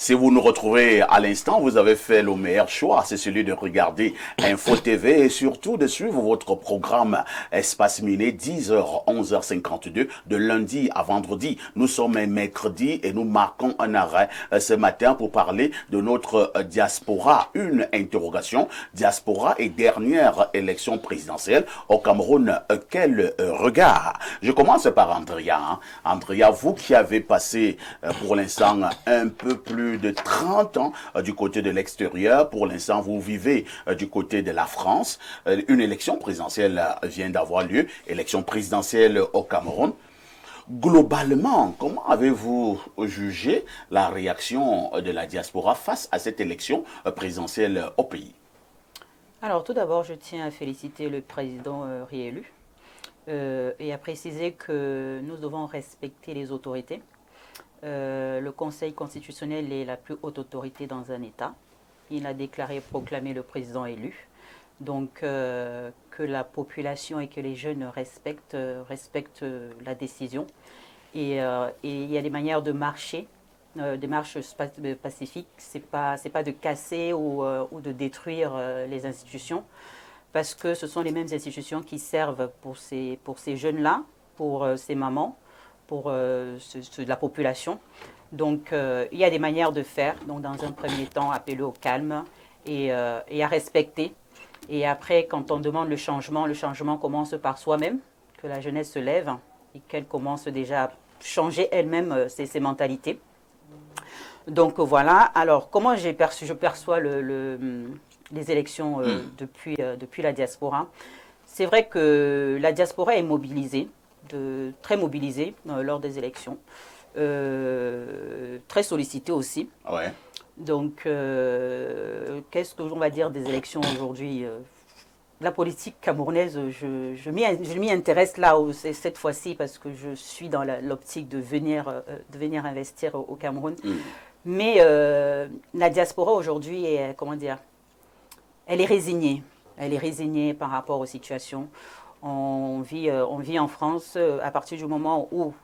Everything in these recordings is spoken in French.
Si vous nous retrouvez à l'instant, vous avez fait le meilleur choix, c'est celui de regarder Info TV et surtout de suivre votre programme Espace Miné 10h, 11h52 de lundi à vendredi. Nous sommes mercredi et nous marquons un arrêt ce matin pour parler de notre diaspora. Une interrogation, diaspora et dernière élection présidentielle au Cameroun, quel regard? Je commence par Andrea. Andrea, vous qui avez passé pour l'instant un peu plus de 30 ans du côté de l'extérieur. Pour l'instant, vous vivez du côté de la France. Une élection présidentielle vient d'avoir lieu, élection présidentielle au Cameroun. Globalement, comment avez-vous jugé la réaction de la diaspora face à cette élection présidentielle au pays? Alors, tout d'abord, je tiens à féliciter le président réélu et à préciser que nous devons respecter les autorités. Le Conseil constitutionnel est la plus haute autorité dans un État. Il a déclaré, proclamé le président élu. Donc, que la population et que les jeunes respectent la décision. Et il y a des manières de marcher, des marches pacifiques. C'est pas de casser ou de détruire les institutions, parce que ce sont les mêmes institutions qui servent pour ces jeunes-là, pour ces mamans, pour la population. Donc, il y a des manières de faire. Donc, dans un premier temps, appeler au calme et à respecter. Et après, quand on demande le changement commence par soi-même, que la jeunesse se lève et qu'elle commence déjà à changer elle-même ses mentalités. Donc, voilà. Alors, comment je perçois les élections depuis la diaspora? C'est vrai que la diaspora est mobilisée, très mobilisée lors des élections, très sollicitée aussi. Ouais. Donc, qu'est-ce que l'on va dire des élections aujourd'hui? La politique camerounaise, je m'y intéresse là cette fois-ci parce que je suis dans l'optique de venir investir au Cameroun. Mais la diaspora aujourd'hui est, comment dire, elle est résignée. Elle est résignée par rapport aux situations. On vit en France à partir du moment où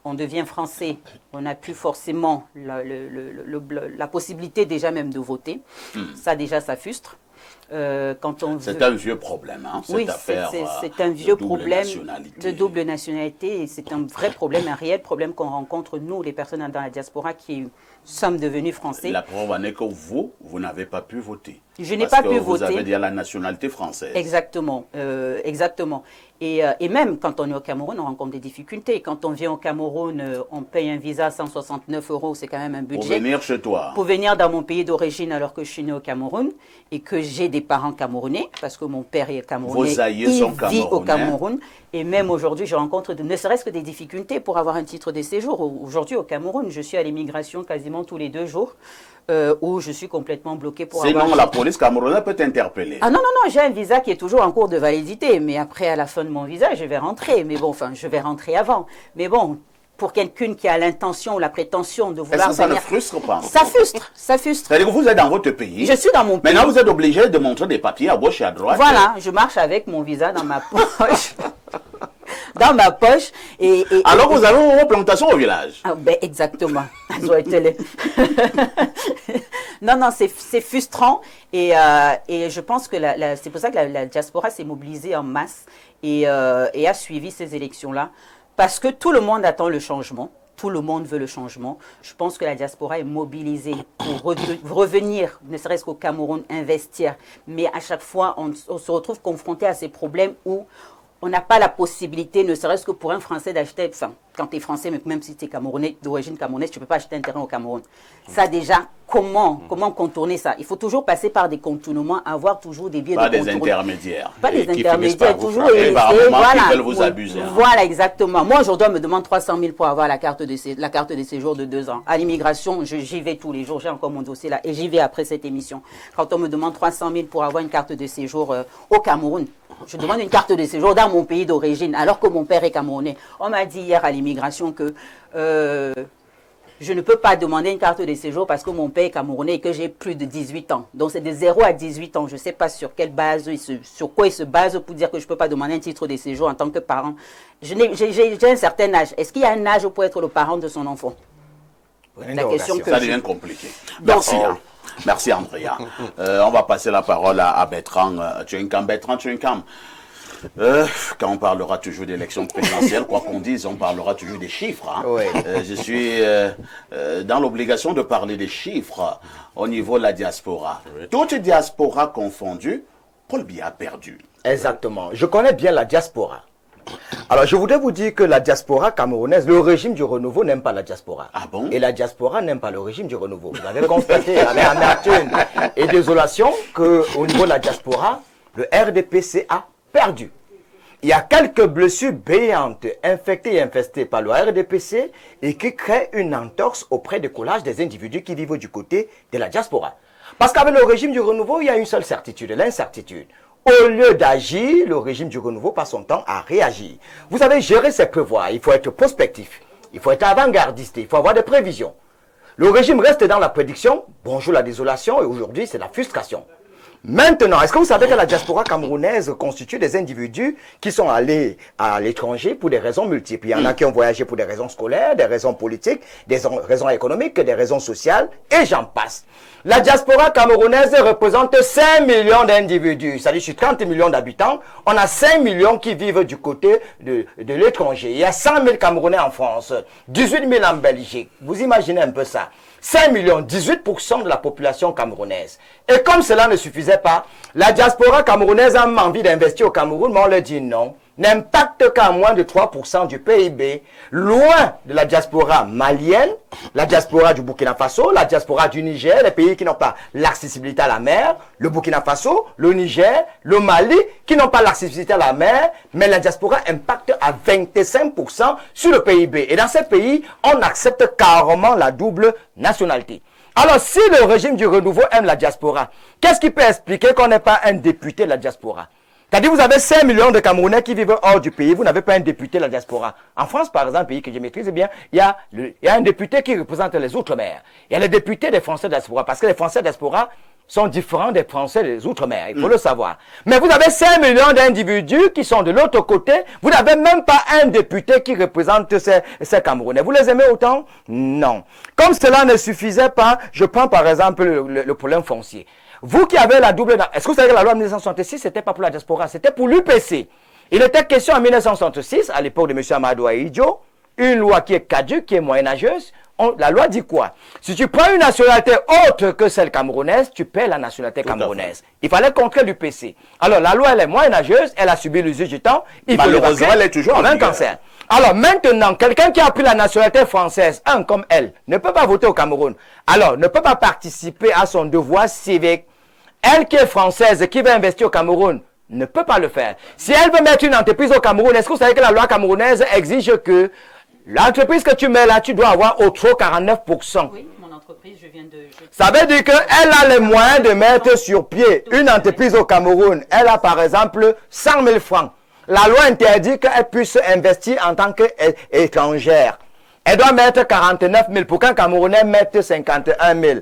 on devient français, on n'a plus forcément la possibilité déjà même de voter. Ça déjà, ça frustre. C'est un vieux problème, hein, cette affaire. C'est un vieux problème de double nationalité. Et c'est un vrai problème, un réel problème qu'on rencontre, nous, les personnes dans la diaspora qui sommes devenus français. La preuve en est que vous n'avez pas pu voter. Je n'ai pas pu voter. Vous avez déjà la nationalité française. Exactement, exactement. Et même quand on est au Cameroun, on rencontre des difficultés. Quand on vient au Cameroun, on paye un visa à 169 €, c'est quand même un budget. Pour venir chez toi. Pour venir dans mon pays d'origine alors que je suis né au Cameroun et que j'ai des parents camerounais, parce que mon père est camerounais, vos aïeux sont il vit au Cameroun. Et même aujourd'hui, je rencontre ne serait-ce que des difficultés pour avoir un titre de séjour. Aujourd'hui, au Cameroun, je suis à l'immigration quasiment tous les 2 jours. Où je suis complètement bloquée pour avoir... Sinon, la police camerounaise peut t'interpeller. Ah non, j'ai un visa qui est toujours en cours de validité, mais après, à la fin de mon visa, je vais rentrer. Mais bon, enfin, je vais rentrer avant. Mais bon, pour quelqu'un qui a l'intention ou la prétention de vouloir Est-ce que ça ne frustre pas? Ça frustre, ça frustre. C'est-à-dire que vous êtes dans votre pays. Je suis dans mon pays. Maintenant, vous êtes obligé de montrer des papiers à gauche et à droite. Voilà, je marche avec mon visa dans ma poche. Dans ma poche. Alors vous avez vos plantations au village. Ah, ben exactement. Elles ont été les... Non, c'est frustrant. Et je pense que c'est pour ça que la diaspora s'est mobilisée en masse et a suivi ces élections-là. Parce que tout le monde attend le changement. Tout le monde veut le changement. Je pense que la diaspora est mobilisée pour revenir, ne serait-ce qu'au Cameroun, investir. Mais à chaque fois, on se retrouve confronté à ces problèmes où on n'a pas la possibilité, ne serait-ce que pour un Français, d'acheter, enfin, quand tu es Français, même si tu es Camerounais, d'origine camerounaise, tu ne peux pas acheter un terrain au Cameroun. Ça déjà, comment contourner ça? Il faut toujours passer par des contournements, avoir toujours des biais de contournement. Pas des intermédiaires. Pas des intermédiaires, toujours éviter. Voilà. Qui veulent vous abuser. Voilà, exactement. Moi, aujourd'hui, on me demande 300 000 pour avoir la carte de séjour de 2 ans. À l'immigration, j'y vais tous les jours, j'ai encore mon dossier là, et j'y vais après cette émission. Quand on me demande 300 000 pour avoir une carte de séjour au Cameroun, je demande une carte de séjour dans mon pays d'origine, alors que mon père est camerounais. On m'a dit hier à l'immigration que je ne peux pas demander une carte de séjour parce que mon père est camerounais et que j'ai plus de 18 ans. Donc c'est de 0 à 18 ans. Je ne sais pas sur quelle base, sur quoi il se base pour dire que je ne peux pas demander un titre de séjour en tant que parent. J'ai un certain âge. Est-ce qu'il y a un âge pour être le parent de son enfant? La question que ça devient compliqué. Merci. Merci Andrea. On va passer la parole à Bertrand Tchenkam. Bertrand Tchenkam, quand on parlera toujours d'élections présidentielles, quoi qu'on dise, on parlera toujours des chiffres. Hein. Oui. Je suis dans l'obligation de parler des chiffres au niveau de la diaspora. Toute diaspora confondue, Paul Biya a perdu. Exactement. Je connais bien la diaspora. Alors, je voudrais vous dire que la diaspora camerounaise, le régime du renouveau n'aime pas la diaspora. Ah bon? Et la diaspora n'aime pas le régime du renouveau. Vous avez constaté avec amertume et désolation qu'au niveau de la diaspora, le RDPC a perdu. Il y a quelques blessures béantes infectées et infestées par le RDPC et qui créent une entorse auprès des collages des individus qui vivent du côté de la diaspora. Parce qu'avec le régime du renouveau, il y a une seule certitude, l'incertitude. Au lieu d'agir, le régime du renouveau passe son temps à réagir. Vous savez, gérer c'est prévoir. Il faut être prospectif. Il faut être avant-gardiste. Il faut avoir des prévisions. Le régime reste dans la prédiction. Bonjour la désolation. Et aujourd'hui, c'est la frustration. Maintenant, est-ce que vous savez que la diaspora camerounaise constitue des individus qui sont allés à l'étranger pour des raisons multiples? Il y en a qui ont voyagé pour des raisons scolaires, des raisons politiques, des raisons économiques, des raisons sociales, et j'en passe. La diaspora camerounaise représente 5 millions d'individus, c'est-à-dire sur 30 millions d'habitants, on a 5 millions qui vivent du côté de l'étranger. Il y a 100 000 Camerounais en France, 18 000 en Belgique. Vous imaginez un peu ça. 5 millions, 18% de la population camerounaise. Et comme cela ne suffisait pas, la diaspora camerounaise a envie d'investir au Cameroun, mais on leur dit non. N'impacte qu'à moins de 3% du PIB, loin de la diaspora malienne, la diaspora du Burkina Faso, la diaspora du Niger, les pays qui n'ont pas l'accessibilité à la mer, le Burkina Faso, le Niger, le Mali, qui n'ont pas l'accessibilité à la mer, mais la diaspora impacte à 25% sur le PIB. Et dans ces pays, on accepte carrément la double nationalité. Alors, si le régime du renouveau aime la diaspora, qu'est-ce qui peut expliquer qu'on n'est pas un député de la diaspora? C'est-à-dire, vous avez 5 millions de Camerounais qui vivent hors du pays, vous n'avez pas un député de la diaspora. En France, par exemple, pays que je maîtrise bien, il y a un député qui représente les Outre-mer. Il y a le député des Français de la diaspora, parce que les Français de la diaspora sont différents des Français des Outre-mer, il faut le savoir. Mais vous avez 5 millions d'individus qui sont de l'autre côté, vous n'avez même pas un député qui représente ces Camerounais. Vous les aimez autant? Non. Comme cela ne suffisait pas, je prends par exemple le problème foncier. Vous qui avez la double... Est-ce que vous savez que la loi de 1966, c'était pas pour la diaspora, c'était pour l'UPC. Il était question en 1966, à l'époque de M. Amadou Ahidjo, une loi qui est caduque, qui est moyenâgeuse. La loi dit quoi? Si tu prends une nationalité autre que celle camerounaise, tu paies la nationalité camerounaise. Il fallait contrer l'UPC. Alors, la loi, elle est moyenâgeuse, elle a subi l'usure du temps. Malheureusement, elle est toujours en un cancer. Alors, maintenant, quelqu'un qui a pris la nationalité française, comme elle, ne peut pas voter au Cameroun. Alors, ne peut pas participer à son devoir civique. Elle qui est française, qui veut investir au Cameroun, ne peut pas le faire. Si elle veut mettre une entreprise au Cameroun, est-ce que vous savez que la loi camerounaise exige que l'entreprise que tu mets là, tu dois avoir au trop 49%. Oui, mon entreprise, je viens de... Ça veut dire qu'elle a les moyens de mettre sur pied une entreprise au Cameroun. Elle a par exemple 100 000 francs. La loi interdit qu'elle puisse investir en tant qu'étrangère. Elle doit mettre 49 000 pour qu'un Camerounais mette 51 000.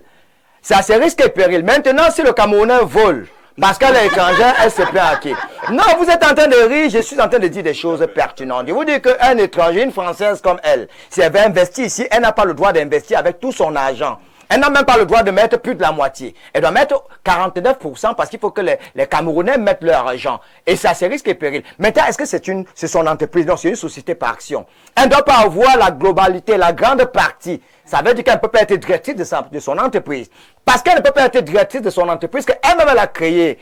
C'est à ses risques et périls. Maintenant, si le Camerounais vole, parce qu'elle est étrangère, elle se plaint à qui? Non, vous êtes en train de rire, je suis en train de dire des choses pertinentes. Je vous dis qu'un étranger, une Française comme elle, si elle veut investir ici, elle n'a pas le droit d'investir avec tout son argent. Elle n'a même pas le droit de mettre plus de la moitié. Elle doit mettre 49% parce qu'il faut que les Camerounais mettent leur argent. Et ça, c'est risque et péril. Maintenant, est-ce que c'est son entreprise? Non, c'est une société par action. Elle ne doit pas avoir la globalité, la grande partie. Ça veut dire qu'elle ne peut pas être directrice de son entreprise. Parce qu'elle ne peut pas être directrice de son entreprise qu'elle-même elle a créée.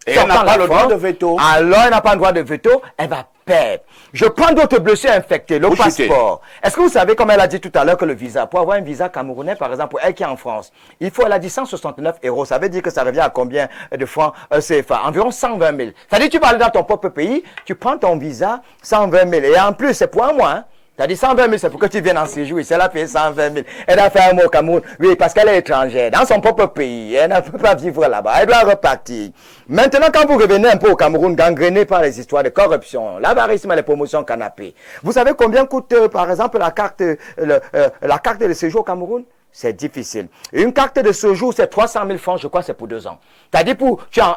Et elle n'a pas le droit de veto. Alors, elle n'a pas le droit de veto, elle va perdre. Je prends d'autres blessures infectées, le passeport. Est-ce que vous savez, comme elle a dit tout à l'heure, que le visa, pour avoir un visa camerounais, par exemple, pour elle qui est en France, il faut, elle a dit 169 €. Ça veut dire que ça revient à combien de francs CFA? Environ 120 000. Ça veut dire que tu vas aller dans ton propre pays, tu prends ton visa, 120 000. Et en plus, c'est pour un mois, hein. T'as dit 120 000, c'est pour que tu viennes en séjour. Elle a payé 120 000. Elle a fait un mois au Cameroun. Oui, parce qu'elle est étrangère. Dans son propre pays. Elle ne peut pas vivre là-bas. Elle doit repartir. Maintenant, quand vous revenez un peu au Cameroun, gangréné par les histoires de corruption, l'avarisme, les promotions canapé. Vous savez combien coûte, par exemple, la carte de séjour au Cameroun? C'est difficile. Une carte de séjour, c'est 300 000 francs, je crois, c'est pour 2 ans. C'est-à-dire,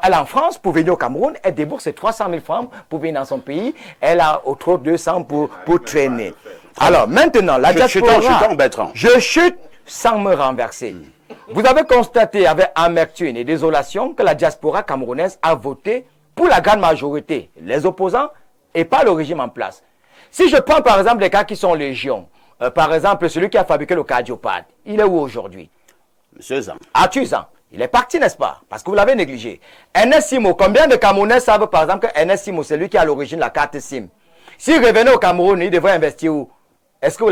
elle est en France, pour venir au Cameroun, elle débourse 300 000 francs pour venir dans son pays. Elle a au trop 200 pour traîner. Alors, maintenant, la diaspora... Chutons, Bertrand. Je chute sans me renverser. Vous avez constaté avec amertume et désolation que la diaspora camerounaise a voté pour la grande majorité, les opposants et pas le régime en place. Si je prends par exemple les cas qui sont légion, par exemple celui qui a fabriqué le cardiopathe, il est où aujourd'hui? Monsieur Zan. À Tuzan. Il est parti, n'est-ce pas? Parce que vous l'avez négligé. Ernest Simo, combien de Camerounais savent par exemple que Ernest Simo, c'est lui qui a à l'origine de la carte SIM? S'il revenait au Cameroun, il devrait investir où? Est-ce que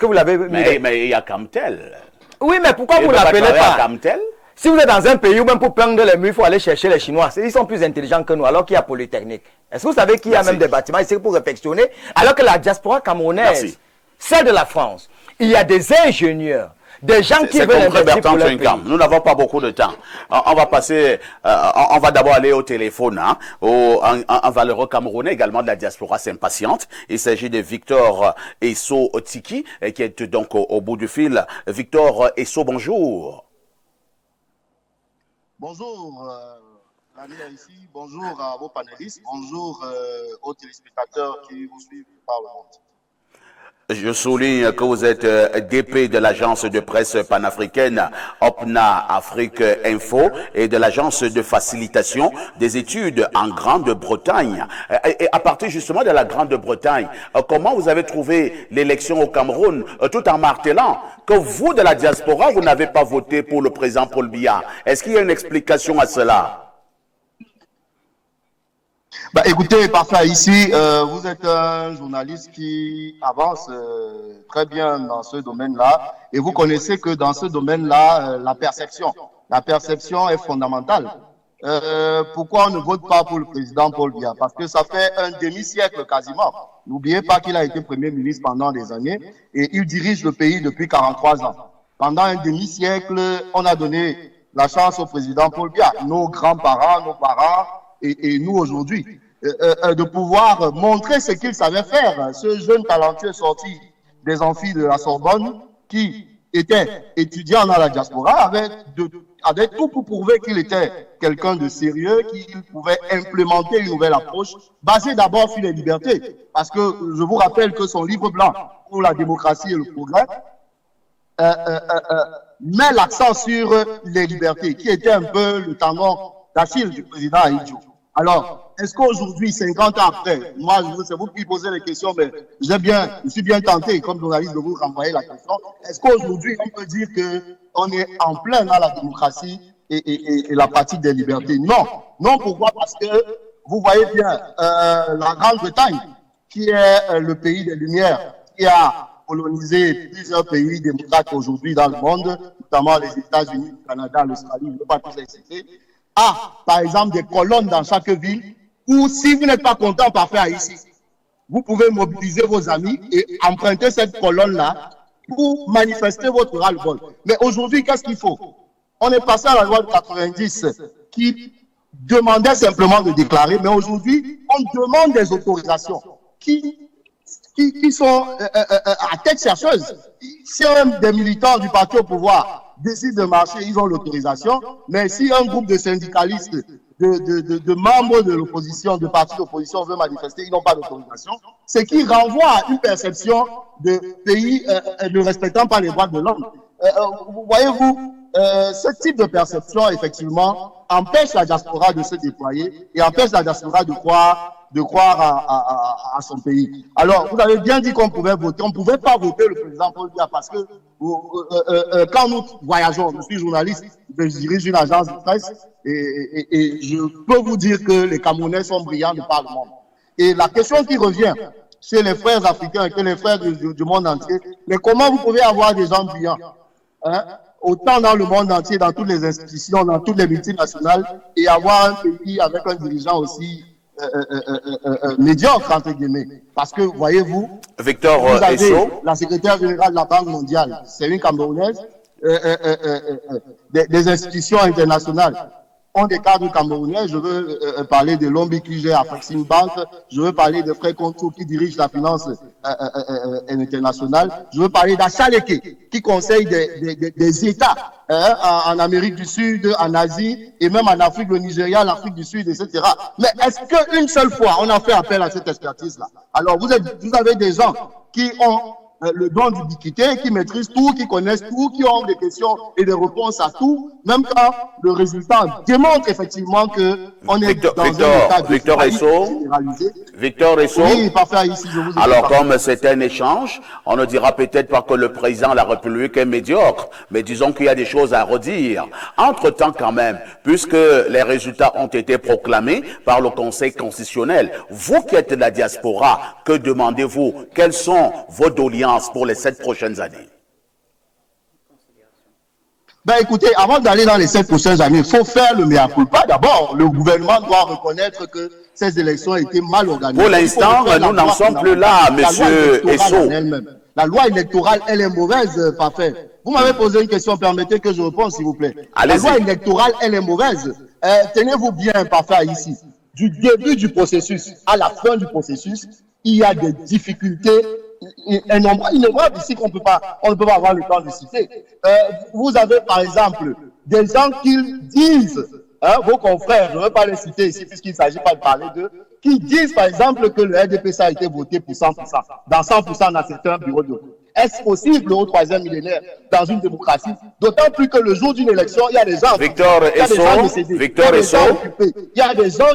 vous l'avez Mais il y a Camtel. Oui, mais pourquoi Il vous ne ne peut pas l'appelez travailler à pas? Camtel. Si vous êtes dans un pays où même pour prendre les murs, il faut aller chercher les Chinois. Ils sont plus intelligents que nous, alors qu'il y a Polytechnique. Est-ce que vous savez qu'il y a Merci. même des bâtiments ici pour réfectionner? Alors que la diaspora camerounaise, Merci. celle de la France, il y a des ingénieurs, des gens qui C'est veulent concret, investir Bertrand pour leur Twinkam. pays. Nous n'avons pas beaucoup de temps. On va passer, on va d'abord aller au téléphone. Hein, un valeureux Camerounais également de la diaspora s'impatiente. Il s'agit de Victor Esso Tiki, qui est donc au bout du fil. Victor Esso, bonjour. Bonjour, Daniel ici. Bonjour à vos panélistes. Bonjour aux téléspectateurs qui vous suivent par le monde. Je souligne que vous êtes DP de l'agence de presse panafricaine OPNA Afrique Info et de l'agence de facilitation des études en Grande-Bretagne. Et à partir justement de la Grande-Bretagne, comment vous avez trouvé l'élection au Cameroun tout en martelant que vous de la diaspora, vous n'avez pas voté pour le président Paul Biya? Est-ce qu'il y a une explication à cela? Bah, écoutez, parfait. Ici, vous êtes un journaliste qui avance très bien dans ce domaine-là. Et vous connaissez que dans ce domaine-là, la perception est fondamentale. Pourquoi on ne vote pas pour le président Paul Biya? Parce que ça fait un demi-siècle quasiment. N'oubliez pas qu'il a été Premier ministre pendant des années et il dirige le pays depuis 43 ans. Pendant un demi-siècle, on a donné la chance au président Paul Biya, nos grands-parents, nos parents et nous aujourd'hui, de pouvoir montrer ce qu'il savait faire. Ce jeune talentueux sorti des amphis de la Sorbonne qui était étudiant dans la diaspora avait tout pour prouver qu'il était quelqu'un de sérieux, qu'il pouvait implémenter une nouvelle approche basée d'abord sur les libertés. Parce que je vous rappelle que son livre blanc pour la démocratie et le progrès met l'accent sur les libertés, qui était un peu le tendon d'Achille du président Ahidjo. Alors, est-ce qu'aujourd'hui, 50 ans après, moi, c'est vous qui posez les questions, mais je suis bien tenté, comme journaliste, de vous renvoyer la question. Est-ce qu'aujourd'hui, on peut dire qu'on est en plein dans la démocratie et la pratique des libertés? Non. Non, pourquoi? Parce que vous voyez bien, la Grande-Bretagne, qui est le pays des Lumières, qui a colonisé plusieurs pays démocrates aujourd'hui dans le monde, notamment les États-Unis, le Canada, l'Australie, je ne veux pas tous les citer, a, par exemple, des colonnes dans chaque ville où, si vous n'êtes pas content par faire ici, vous pouvez mobiliser vos amis et emprunter cette colonne-là pour manifester votre ras-le-bol. Mais aujourd'hui, qu'est-ce qu'il faut? On est passé à la loi de 90 qui demandait simplement de déclarer, mais aujourd'hui, on demande des autorisations qui sont à tête chercheuse. Si un des militants du parti au pouvoir décide de marcher, ils ont l'autorisation, mais si un groupe de syndicalistes, de membres de l'opposition, de partis d'opposition veut manifester, ils n'ont pas d'autorisation, ce qui renvoie à une perception de pays ne respectant pas les droits de l'homme. Voyez-vous, ce type de perception, effectivement, empêche la diaspora de se déployer et empêche la diaspora de croire à son pays. Alors, vous avez bien dit qu'on pouvait voter. On ne pouvait pas voter le président Paul Biya parce que quand nous voyageons, je suis journaliste, je dirige une agence de presse et je peux vous dire que les Camerounais sont brillants de par le monde. Et la question qui revient chez les frères africains et les frères du monde entier, mais comment vous pouvez avoir des gens brillants, hein, autant dans le monde entier, dans toutes les institutions, dans toutes les multinationales, et avoir un pays avec un dirigeant aussi médiocre, entre guillemets. Parce que, voyez-vous, Victor vous avez Esso, la secrétaire générale de la Banque mondiale, c'est une Camerounaise, des institutions internationales ont des cadres camerounais. Je veux parler de Lombi qui gère Afrexim Bank, je veux parler de Frère Contour qui dirige la finance internationale, je veux parler d'Achaleke qui conseille des États en Amérique du Sud, en Asie et même en Afrique, le Nigeria, l'Afrique du Sud, etc. Mais est-ce qu'une seule fois on a fait appel à cette expertise-là? Alors vous avez des gens qui ont le don d'ubiquité, qui maîtrisent tout, qui connaissent tout, qui ont des questions et des réponses à tout, même quand le résultat démontre effectivement que on est dans un état de généralisé. Victor Esso. Oui, parfait, ici, je vous écoute. Alors, comme c'est un échange, on ne dira peut-être pas que le président de la République est médiocre, mais disons qu'il y a des choses à redire. Entre-temps, quand même, puisque les résultats ont été proclamés par le Conseil constitutionnel, vous qui êtes de la diaspora, que demandez-vous? Quelles sont vos doléances pour les 7 prochaines années? Ben écoutez, avant d'aller dans les 7 prochaines années, il faut faire le mea culpa. D'abord, le gouvernement doit reconnaître que ces élections ont été mal organisées. Pour l'instant, nous n'en sommes plus là, monsieur Esso. La loi électorale, elle est mauvaise, parfait. Vous m'avez posé une question, permettez que je réponde, s'il vous plaît. La loi électorale, elle est mauvaise. Tenez-vous bien, parfait, ici. Du début du processus à la fin du processus, il y a des difficultés innombrables ici on ne peut pas avoir le temps de citer. Vous avez par exemple des gens qui disent, vos confrères, je ne veux pas les citer ici puisqu'il ne s'agit pas de parler d'eux, qui disent par exemple que le RDPC a été voté pour 100%, dans 100% dans certains bureaux de vote. Est-ce possible au 3e millénaire dans une démocratie? D'autant plus que le jour d'une élection, il y a des gens il y a des gens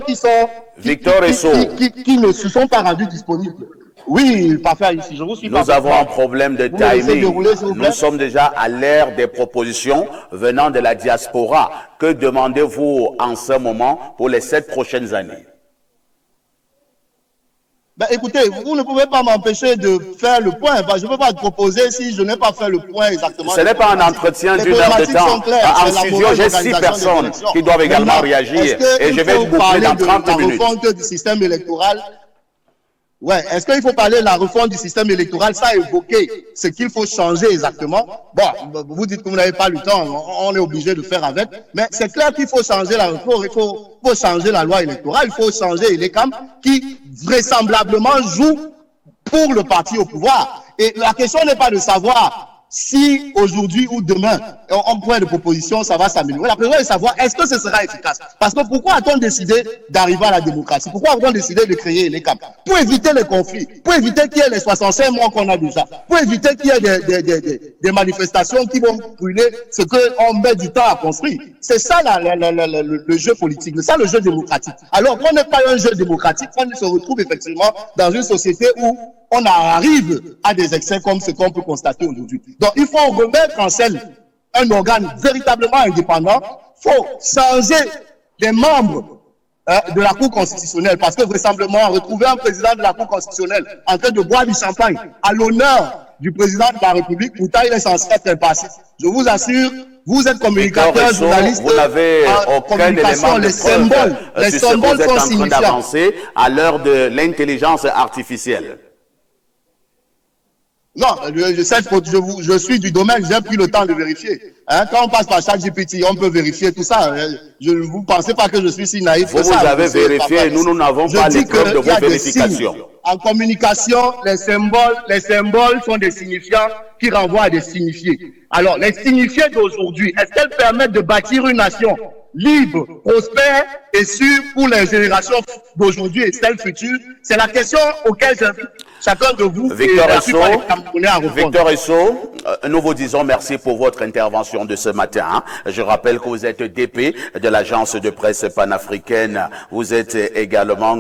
qui ne se sont pas rendus disponibles. Oui, parfait, ici, je vous suis. Nous avons un problème de timing. Nous sommes déjà à l'ère des propositions venant de la diaspora. Que demandez-vous en ce moment pour les 7 prochaines années? Ben, écoutez, vous ne pouvez pas m'empêcher de faire le point. Ben, je ne peux pas te proposer si je n'ai pas fait le point exactement. Ce n'est pas un entretien d'une heure de temps. En studio, j'ai 6 personnes qui doivent également réagir. Et je vais vous boucler dans 30 minutes. La refonte du système électoral. Ouais, est-ce qu'il faut parler de la réforme du système électoral, ça évoquer ce qu'il faut changer exactement? Bon, vous dites que vous n'avez pas le temps, on est obligé de faire avec, mais c'est clair qu'il faut changer la réforme, il faut changer la loi électorale, il faut changer les camps qui vraisemblablement jouent pour le parti au pouvoir. Et la question n'est pas de savoir si aujourd'hui ou demain, en point de proposition, ça va s'améliorer. La question est de savoir est-ce que ce sera efficace. Parce que pourquoi a-t-on décidé d'arriver à la démocratie? Pourquoi a-t-on décidé de créer les camps? Pour éviter les conflits, pour éviter qu'il y ait les 65 mois qu'on a déjà, pour éviter qu'il y ait des manifestations qui vont brûler ce qu'on met du temps à construire. C'est ça le jeu politique, c'est ça le jeu démocratique. Alors qu'on n'est pas un jeu démocratique, on se retrouve effectivement dans une société où on arrive à des excès comme ce qu'on peut constater aujourd'hui. Donc, il faut remettre en scène un organe véritablement indépendant. Il faut changer les membres de la Cour constitutionnelle parce que vraisemblablement, retrouver un président de la Cour constitutionnelle en train de boire du champagne à l'honneur du président de la République, pourtant il est censé être impassif. Je vous assure, vous êtes communicateur, journaliste, vous n'avez aucun élément de les symboles sont signifiants. À l'heure de l'intelligence artificielle. Non, je suis du domaine, j'ai pris le temps de vérifier. Quand on passe par ChatGPT, on peut vérifier tout ça. Je ne vous pensez pas que je suis si naïf que ça. Vous avez vérifié, nous n'avons pas les preuves de vos vérifications. En communication, les symboles sont des signifiants qui renvoient à des signifiés. Alors, les signifiés d'aujourd'hui, est-ce qu'elles permettent de bâtir une nation libre, prospère et sûre pour les générations d'aujourd'hui et celles futures? C'est la question auquel j'invite chacun de vous Victor Esso, nous vous disons merci pour votre intervention de ce matin. Je rappelle que vous êtes DP de l'agence de presse panafricaine. Vous êtes également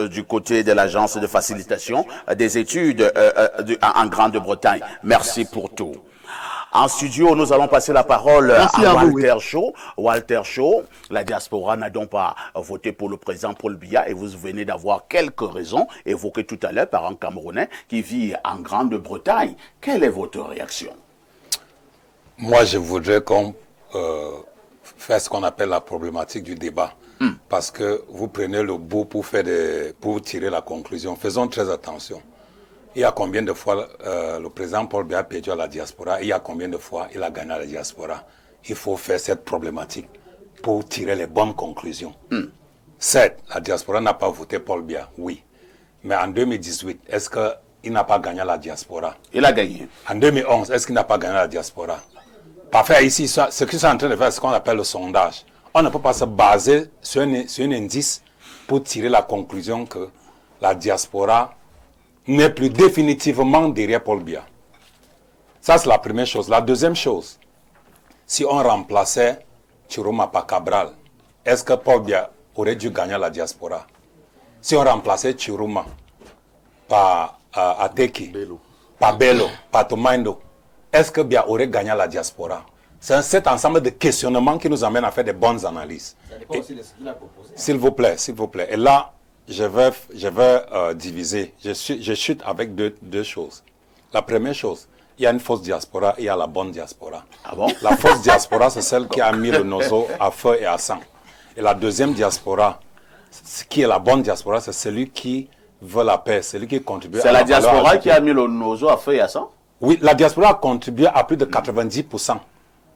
du côté de l'agence de facilitation des études en Grande-Bretagne. Merci pour tout. En studio, nous allons passer la parole à Walter Shaw. Walter Shaw, la diaspora n'a donc pas voté pour le président Paul Biya et vous venez d'avoir quelques raisons évoquées tout à l'heure par un Camerounais qui vit en Grande-Bretagne. Quelle est votre réaction? Moi, je voudrais qu'on fasse ce qu'on appelle la problématique du débat. Parce que vous prenez le bout pour tirer la conclusion. Faisons très attention. Il y a combien de fois le président Paul Biya a perdu à la diaspora? Il y a combien de fois il a gagné à la diaspora? Il faut faire cette problématique pour tirer les bonnes conclusions. Certes, la diaspora n'a pas voté Paul Biya, oui. Mais en 2018, est-ce qu'il n'a pas gagné à la diaspora? Il a gagné. En 2011, est-ce qu'il n'a pas gagné à la diaspora? Parfait, ici, ce qu'ils sont en train de faire, c'est ce qu'on appelle le sondage. On ne peut pas se baser sur un indice pour tirer la conclusion que la diaspora n'est plus définitivement derrière Paul Biya. Ça, c'est la première chose. La deuxième chose, si on remplaçait Chiroma par Cabral, est-ce que Paul Biya aurait dû gagner la diaspora? Si on remplaçait Chiroma par Ateki, par Bello, par Tomaindo, est-ce que Biya aurait gagné la diaspora? C'est cet ensemble de questionnements qui nous amène à faire des bonnes analyses. Ça dépend aussi de ce qu'il a proposé. S'il vous plaît, s'il vous plaît. Et là, je vais diviser. Je chute avec deux choses. La première chose, il y a une fausse diaspora et il y a la bonne diaspora. Ah bon? La fausse diaspora, c'est celle qui a mis le nozo à feu et à sang. Et la deuxième diaspora, qui est la bonne diaspora, c'est celui qui veut la paix, celui qui contribue à C'est la valeur diaspora ajoutée. qui a mis le nozo à feu et à sang? Oui, la diaspora a contribué à plus de 90%.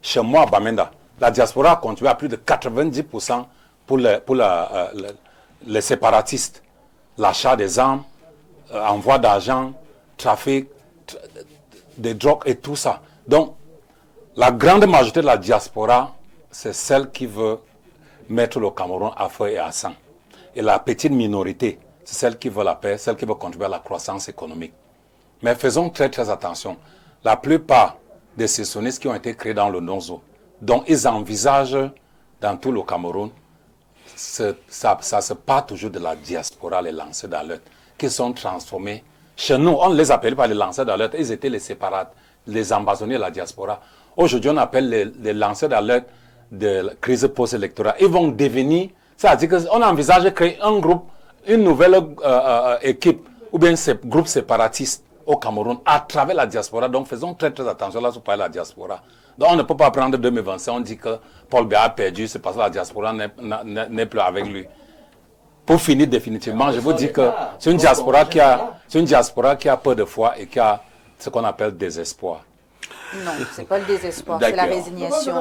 Chez moi, à Bamenda, la diaspora a contribué à plus de 90% pour les séparatistes. L'achat des armes, envoi d'argent, trafic, des drogues et tout ça. Donc, la grande majorité de la diaspora, c'est celle qui veut mettre le Cameroun à feu et à sang. Et la petite minorité, c'est celle qui veut la paix, celle qui veut contribuer à la croissance économique. Mais faisons très très attention. La plupart des sécessionnistes qui ont été créés dans le Nozo, dont ils envisagent dans tout le Cameroun, ça se part toujours de la diaspora, les lanceurs d'alerte, qui sont transformés. Chez nous, on ne les appelle pas les lanceurs d'alerte, ils étaient les séparates, les ambassadeurs de la diaspora. Aujourd'hui, on appelle les lanceurs d'alerte de la crise post-électorale. Ils vont devenir, c'est-à-dire qu'on envisage de créer un groupe, une nouvelle équipe, ou bien un groupe séparatiste au Cameroun à travers la diaspora. Donc faisons très très attention là sur parler de la diaspora. Donc on ne peut pas prendre 2025, on dit que Paul Biya a perdu, c'est parce que la diaspora n'est plus avec lui. Pour finir définitivement, je vous dis que c'est une diaspora qui a peu de foi et qui a ce qu'on appelle désespoir. Non, c'est pas le désespoir, c'est la D'accord. résignation.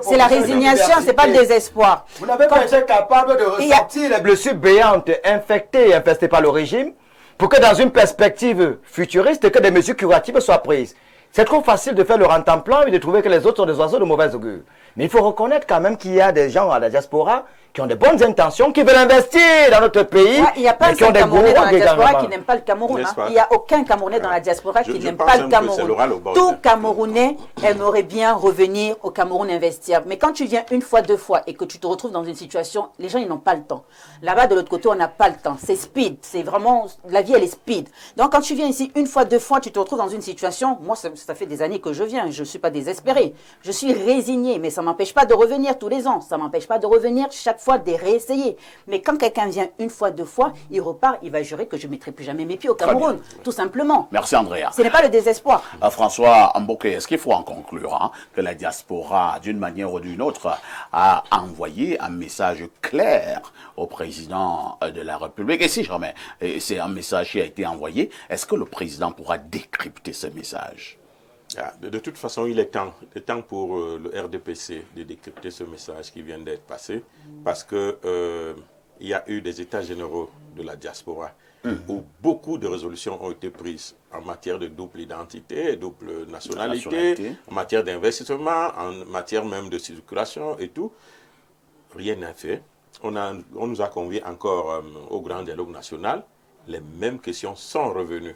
C'est la résignation, c'est pas le désespoir. Vous n'avez pas été capable de ressortir les blessures béantes infectées et infestées par le régime pour que dans une perspective futuriste, que des mesures curatives soient prises. C'est trop facile de faire le rentemplant et de trouver que les autres sont des oiseaux de mauvaise augure. Mais il faut reconnaître quand même qu'il y a des gens à la diaspora qui ont de bonnes intentions, qui veulent investir dans notre pays. Ouais, il n'y a pas mais un qui ont seul des Camerounais dans la gros diaspora gouvernements. qui n'aime pas le Cameroun. N'est-ce Hein. pas? Il n'y a aucun Camerounais dans la diaspora qui Je n'aime pense pas le même que c'est Cameroun. l'oral au bord Tout de- Camerounais aimerait bien revenir au Cameroun investir. Mais quand tu viens une fois, deux fois et que tu te retrouves dans une situation, les gens ils n'ont pas le temps. Là-bas de l'autre côté, on n'a pas le temps. C'est speed. C'est vraiment, la vie elle est speed. Donc quand tu viens ici une fois, deux fois, tu te retrouves dans une situation, moi ça fait des années que je viens, je ne suis pas désespéré. Je suis résigné, mais ça ne m'empêche pas de revenir tous les ans. Ça ne m'empêche pas de revenir chaque fois, de réessayer. Mais quand quelqu'un vient une fois, deux fois, il repart, il va jurer que je ne mettrai plus jamais mes pieds au Cameroun. Tout simplement. Merci Andrea. Ce n'est pas le désespoir. François Mboké, est-ce qu'il faut en conclure que la diaspora, d'une manière ou d'une autre, a envoyé un message clair au président de la République? Et si jamais c'est un message qui a été envoyé, est-ce que le président pourra décrypter ce message? Ah, de toute façon, il est temps pour le RDPC de décrypter ce message qui vient d'être passé, parce que il y a eu des états généraux de la diaspora où beaucoup de résolutions ont été prises en matière de double identité, double nationalité, en matière d'investissement, en matière même de circulation et tout. Rien n'a fait. On nous a conviés encore au grand dialogue national. Les mêmes questions sont revenues.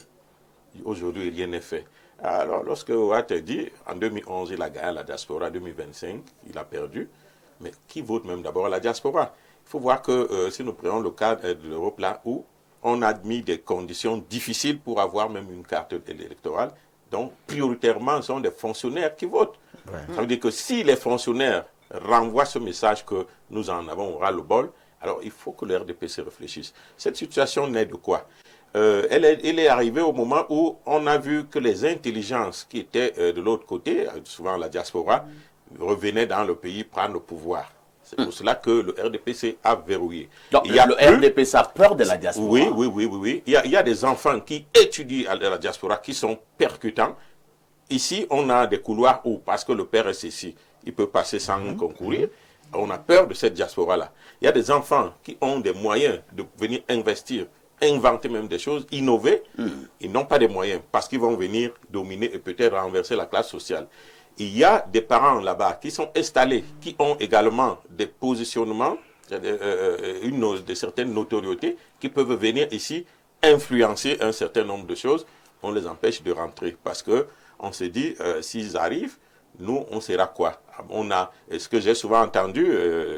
Aujourd'hui, rien n'est fait. Alors, lorsque Ouatt dit, en 2011, il a gagné la diaspora, en 2025, il a perdu. Mais qui vote même d'abord à la diaspora? Il faut voir que si nous prenons le cas de l'Europe, là où on a mis des conditions difficiles pour avoir même une carte électorale, donc prioritairement, ce sont des fonctionnaires qui votent. Ouais. Ça veut dire que si les fonctionnaires renvoient ce message que nous en avons ras-le-bol, alors il faut que le RDPC réfléchisse. Cette situation naît de quoi? Elle est arrivée au moment où on a vu que les intelligences qui étaient de l'autre côté, souvent la diaspora, revenaient dans le pays prendre le pouvoir. C'est pour cela que le RDPC a verrouillé. Donc le RDPC a peur de la diaspora? Oui. Il y a des enfants qui étudient à la diaspora qui sont percutants. Ici, on a des couloirs où, parce que le père est ici, il peut passer sans concourir. On a peur de cette diaspora-là. Il y a des enfants qui ont des moyens de venir investir, inventer même des choses, innover. Ils n'ont pas de moyens parce qu'ils vont venir dominer et peut-être renverser la classe sociale. Il y a des parents là-bas qui sont installés, qui ont également des positionnements, de certaines notoriétés, qui peuvent venir ici influencer un certain nombre de choses, on les empêche de rentrer. Parce que on se dit, s'ils arrivent, nous, on sera quoi? Ce que j'ai souvent entendu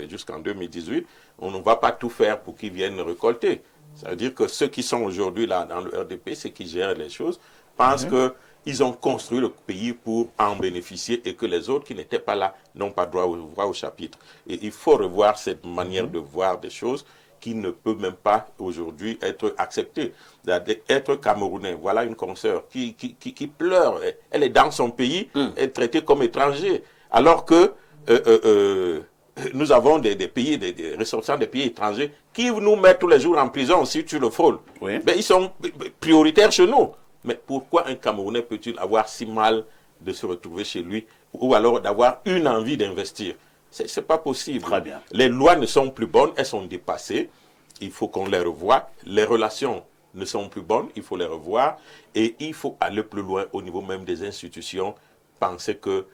jusqu'en 2018, on ne va pas tout faire pour qu'ils viennent récolter. Ça veut dire que ceux qui sont aujourd'hui là dans le RDP, ceux qui gèrent les choses, pensent qu'ils ont construit le pays pour en bénéficier et que les autres qui n'étaient pas là n'ont pas droit au chapitre. Et il faut revoir cette manière de voir des choses qui ne peut même pas aujourd'hui être acceptée. Être Camerounais, voilà une consoeur qui pleure, elle est dans son pays, elle est traitée comme étranger, alors que nous avons des pays, des ressortissants des pays étrangers qui nous mettent tous les jours en prison si tu le frôles. Oui. Mais ils sont prioritaires chez nous. Mais pourquoi un Camerounais peut-il avoir si mal de se retrouver chez lui ou alors d'avoir une envie d'investir? C'est pas possible. Très bien. Les lois ne sont plus bonnes, elles sont dépassées. Il faut qu'on les revoie. Les relations ne sont plus bonnes, il faut les revoir. Et il faut aller plus loin au niveau même des institutions. Penser que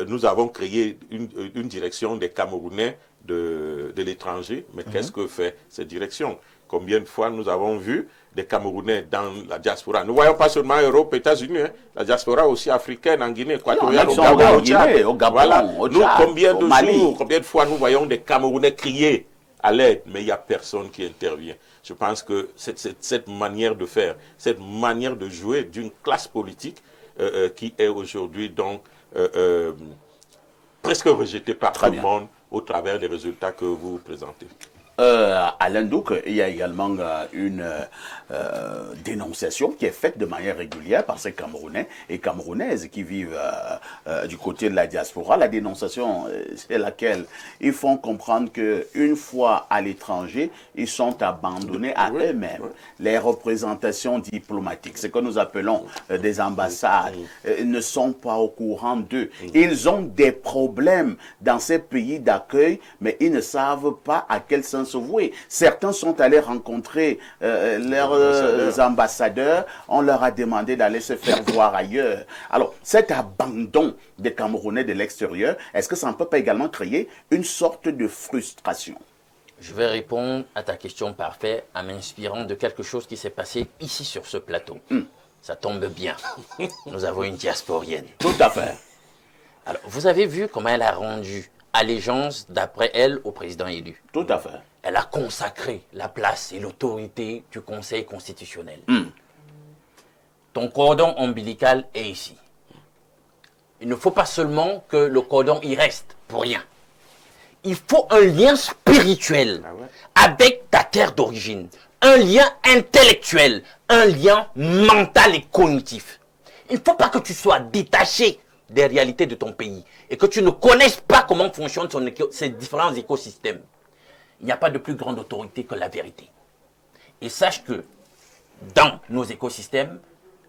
nous avons créé une direction des Camerounais de l'étranger. Mais qu'est-ce que fait cette direction? Combien de fois nous avons vu des Camerounais dans la diaspora? Nous ne voyons pas seulement Europe, États-Unis, hein. La diaspora aussi africaine, en Guinée équatoriale, au Gabon, au Tchad. Voilà. Nous, combien de fois nous voyons des Camerounais crier à l'aide, mais il n'y a personne qui intervient. Je pense que cette manière de faire, cette manière de jouer d'une classe politique qui est aujourd'hui donc presque rejetée par tout le monde au travers des résultats que vous présentez. Alain Douc, il y a également une dénonciation qui est faite de manière régulière par ces Camerounais et Camerounaises qui vivent du côté de la diaspora. La dénonciation, c'est laquelle ils font comprendre qu'une fois à l'étranger, ils sont abandonnés à eux-mêmes. Les représentations diplomatiques, ce que nous appelons des ambassades, ne sont pas au courant d'eux. Ils ont des problèmes dans ces pays d'accueil, mais ils ne savent pas à quel sens se vouer. Certains sont allés rencontrer leurs ambassadeurs, on leur a demandé d'aller se faire voir ailleurs. Alors, cet abandon des Camerounais de l'extérieur, est-ce que ça ne peut pas également créer une sorte de frustration? Je vais répondre à ta question parfaite en m'inspirant de quelque chose qui s'est passé ici sur ce plateau. Ça tombe bien. Nous avons une diasporienne. Tout à fait. Alors, vous avez vu comment elle a rendu allégeance, d'après elle, au président élu. Tout à fait. Elle a consacré la place et l'autorité du Conseil constitutionnel. Ton cordon ombilical est ici. Il ne faut pas seulement que le cordon y reste pour rien. Il faut un lien spirituel avec ta terre d'origine, un lien intellectuel, un lien mental et cognitif. Il ne faut pas que tu sois détaché des réalités de ton pays et que tu ne connaisses pas comment fonctionnent ces différents écosystèmes. Il n'y a pas de plus grande autorité que la vérité. Et sache que dans nos écosystèmes,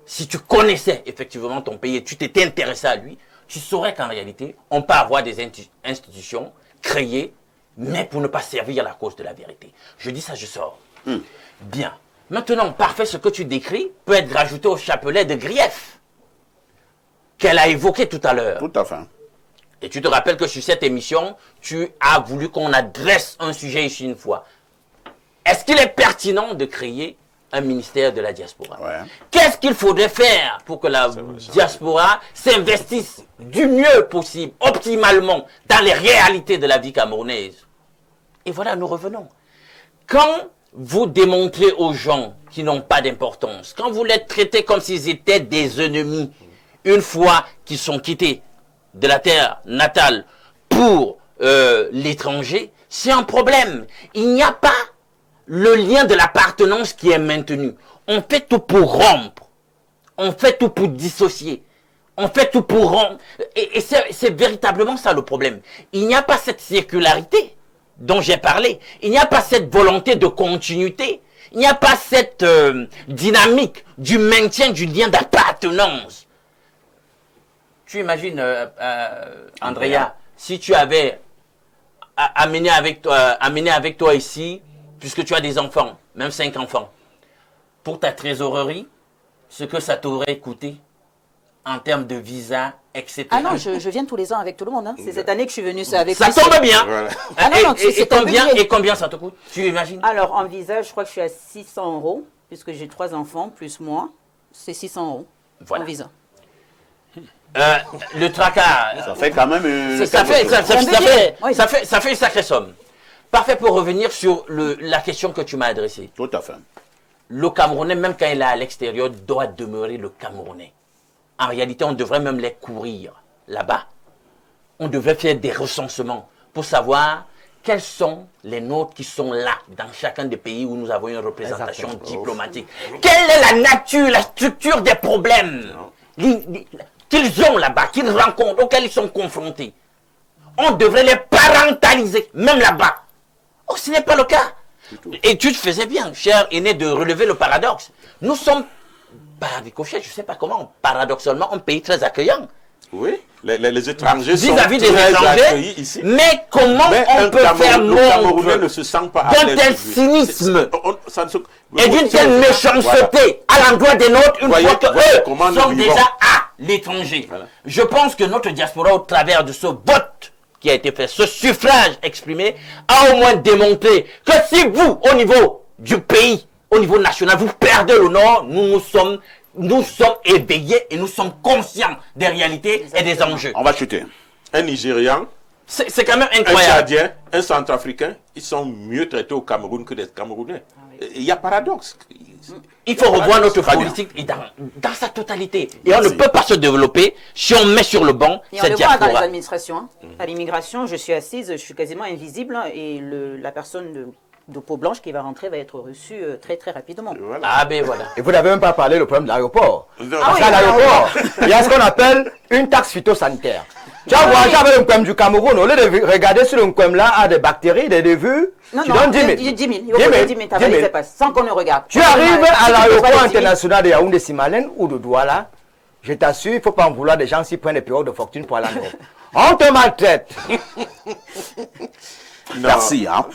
si tu connaissais effectivement ton pays et tu t'étais intéressé à lui, tu saurais qu'en réalité, on peut avoir des institutions créées, mais pour ne pas servir à la cause de la vérité. Je dis ça, je sors. Bien. Maintenant, parfait, ce que tu décris peut être rajouté au chapelet de grief qu'elle a évoqué tout à l'heure. Tout à fait. Et tu te rappelles que sur cette émission, tu as voulu qu'on adresse un sujet ici une fois. Est-ce qu'il est pertinent de créer un ministère de la diaspora? Qu'est-ce qu'il faudrait faire pour que la diaspora s'investisse du mieux possible, optimalement, dans les réalités de la vie camerounaise? Et voilà, nous revenons. Quand vous démontrez aux gens qui n'ont pas d'importance, quand vous les traitez comme s'ils étaient des ennemis, une fois qu'ils sont quittés de la terre natale pour l'étranger, c'est un problème. Il n'y a pas le lien de l'appartenance qui est maintenu. On fait tout pour rompre. On fait tout pour dissocier. On fait tout pour rompre. Et c'est véritablement ça le problème. Il n'y a pas cette circularité dont j'ai parlé. Il n'y a pas cette volonté de continuité. Il n'y a pas cette dynamique du maintien du lien d'appartenance. Tu imagines, Andrea, si tu avais amené avec toi ici, puisque tu as des enfants, même 5 enfants, pour ta trésorerie, ce que ça t'aurait coûté, en termes de visa, etc. Ah non, je viens tous les ans avec tout le monde. Hein. C'est cette année que je suis venue avec Ça lui. tombe bien. Voilà. Ah non, non, c'est un budget. Et combien ça te coûte? Tu imagines? Alors, en visa, je crois que je suis à 600 €, puisque j'ai 3 enfants, plus moi. C'est 600 € Voilà. en visa. Le tracas, Ça fait quand même... ça fait une sacrée somme. Parfait pour revenir sur la question que tu m'as adressée. Tout à fait. Le Camerounais, même quand il est à l'extérieur, doit demeurer le Camerounais. En réalité, on devrait même les courir là-bas. On devrait faire des recensements pour savoir quels sont les nôtres qui sont là, dans chacun des pays où nous avons une représentation diplomatique. Quelle est la nature, la structure des problèmes qu'ils ont là-bas, qu'ils rencontrent, auxquels ils sont confrontés. On devrait les parentaliser, même là-bas. Oh, ce n'est pas le cas. Et tu te faisais bien, cher aîné, de relever le paradoxe. Nous sommes, par ricochet, je ne sais pas comment, paradoxalement, un pays très accueillant. Oui, les étrangers sont vis-à-vis des très étrangers, accueillis ici. mais comment on peut faire Le Camerounais ne montre se sent pas à d'un l'aise tel aujourd'hui. cynisme Ça ne se- et d'une telle Voilà. méchanceté à l'endroit des nôtres une Voyez- fois que voyez comment eux nous sont vivons. déjà à l'étranger. Voilà. Je pense que notre diaspora, au travers de ce vote qui a été fait, ce suffrage exprimé, a au moins démontré que si vous, au niveau du pays, au niveau national, vous perdez le nord, nous sommes éveillés et nous sommes conscients des réalités et des enjeux. On va chuter. Un Nigérian, C'est quand même un incroyable. Tchadien, un Centrafricain, ils sont mieux traités au Cameroun que des Camerounais. Il y a paradoxe. Il faut revoir notre Très bien. politique dans sa totalité. Et on ne peut pas se développer si on met sur le banc Et on cette le voit dans les diaspora. administrations. Hein. À l'immigration, je suis assise, je suis quasiment invisible hein, et la personne de peau blanche qui va rentrer va être reçue très très rapidement. Voilà. Ah ben voilà. Et vous n'avez même pas parlé du problème de l'aéroport. Non, Parce oui, qu'à l'aéroport, il y a ce qu'on appelle une taxe phytosanitaire. Tu as voyagé avec le problème du Cameroun, au lieu de regarder si le problème là a des bactéries, des dévues, Non, tu non, donnes 10 000. 10 000. Il faut 10 000, t'as validé pas, sans qu'on ne regarde. Tu arrives à l'aéroport international international de Yaoundé-Simalène ou de Douala, je t'assure, il ne faut pas en vouloir des gens qui prennent des périodes de fortune pour aller en Europe. On te maltraite. non. Merci. Hein.